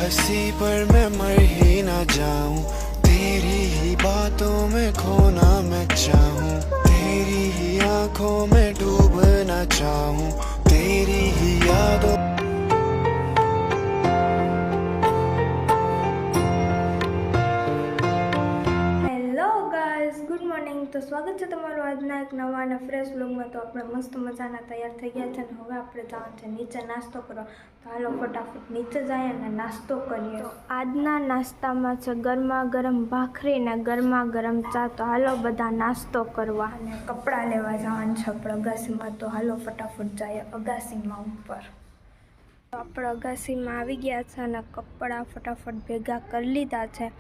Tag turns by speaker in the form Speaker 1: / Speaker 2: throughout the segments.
Speaker 1: हंसी पर मैं मर ही ना जाऊं, तेरी ही बातों में खोना मैं चाहूं, तेरी ही आंखों में डूबना चाहूं, तेरी ही यादों।
Speaker 2: Hello guys, good morning. તો સ્વાગત છે તમારું આજના એક નવા અને ફ્રેશ વ્લોગમાં. તો આપણે મસ્ત મજાના તૈયાર થઈ ગયા છે અને હવે આપણે જવાનું છે નીચે નાસ્તો કરવા. તો હાલો ફટાફટ નીચે જઈએ અને નાસ્તો કરીએ. તો આજના નાસ્તામાં છે ગરમા ગરમ ભાખરી ને ગરમા ગરમ ચા. તો હાલો બધા નાસ્તો કરવા અને કપડાં લેવા જવાનું છે આપણે અગાસીમાં. તો હાલો ફટાફટ જઈએ અગાસીમાં ઉપર. તો આપણે અગાસીમાં આવી ગયા છે અને કપડાં ફટાફટ ભેગા કરી લીધા છે.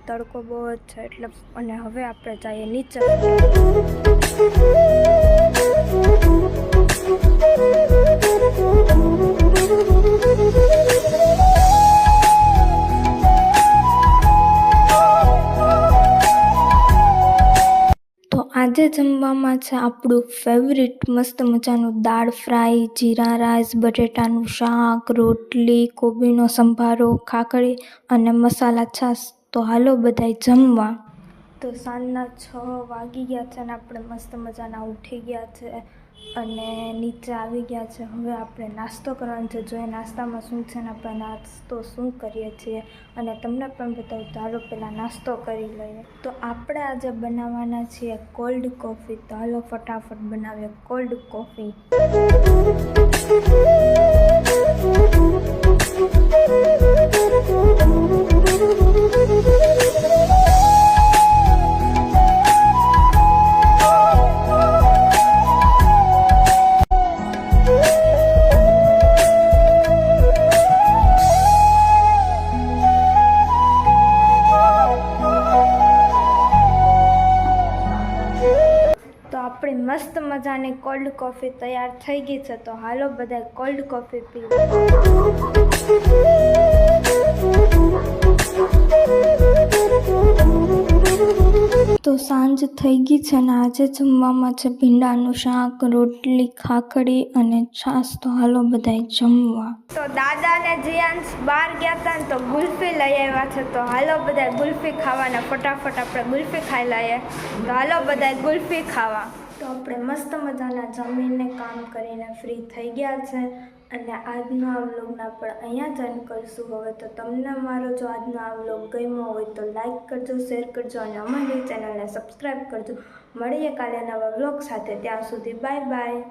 Speaker 2: તડકો બહુ જ છે એટલે, અને હવે આપણે જઈએ નીચે. તો આજે જમવામાં છે આપણું ફેવરિટ મસ્ત મજાનું દાળ ફ્રાય, જીરા રાઈસ, બટેટાનું શાક, રોટલી, કોબીનો સંભારો, ખાખરી અને મસાલા છાશ. તો હાલો બધાય જમવા. તો સાંજના 6 વાગી ગયા છે અને આપણે મસ્ત મજાના ઉઠી ગયા છે અને નીચે આવી ગયા છે. હવે આપણે નાસ્તો કરવાનો છે. જોઈએ નાસ્તામાં શું છે ને આપણે નાસ્તો શું કરીએ છીએ અને તમને પણ બતાવું. તો હાલો પહેલાં નાસ્તો કરી લઈએ. તો આપણે આજે બનાવવાના છીએ કોલ્ડ કોફી. તો હાલો ફટાફટ બનાવીએ કોલ્ડ કોફી. તો આપણી મસ્ત મજાની કોલ્ડ કોફી તૈયાર થઈ ગઈ છે. તો હાલો બધા કોલ્ડ કોફી પીવો. તો સાંજ થઈ ગઈ છે ને આજે જમવામાં છે ભીંડાનું શાક, રોટલી, ખાખરી અને છાશ. તો હાલો બધા જમવા. તો દાદા ને જીયાંશ બહાર ગયા હતા ને તો ગુલ્ફી લઈ આવ્યા છે. તો હાલો બધા ગુલ્ફી ખાવાના. ફટાફટ આપણે ગુલ્ફી ખાઈ લઈએ. તો હાલો બધા ગુલ્ફી ખાવા. તો આપણે મસ્ત મજાના જમીને કામ કરીને ફ્રી થઈ ગયા છે અને આજનો આ વ્લોગના આપણે અહીંયા જ એન્ડ કરીશું. હવે તો તમને મારો જો આજનો આ વ્લોગ ગમ્યો હોય તો લાઈક કરજો, શેર કરજો અને અમારી ચેનલને સબસ્ક્રાઈબ કરજો. મળીએ કાલે નવા વ્લોગ સાથે. ત્યાં સુધી બાય બાય.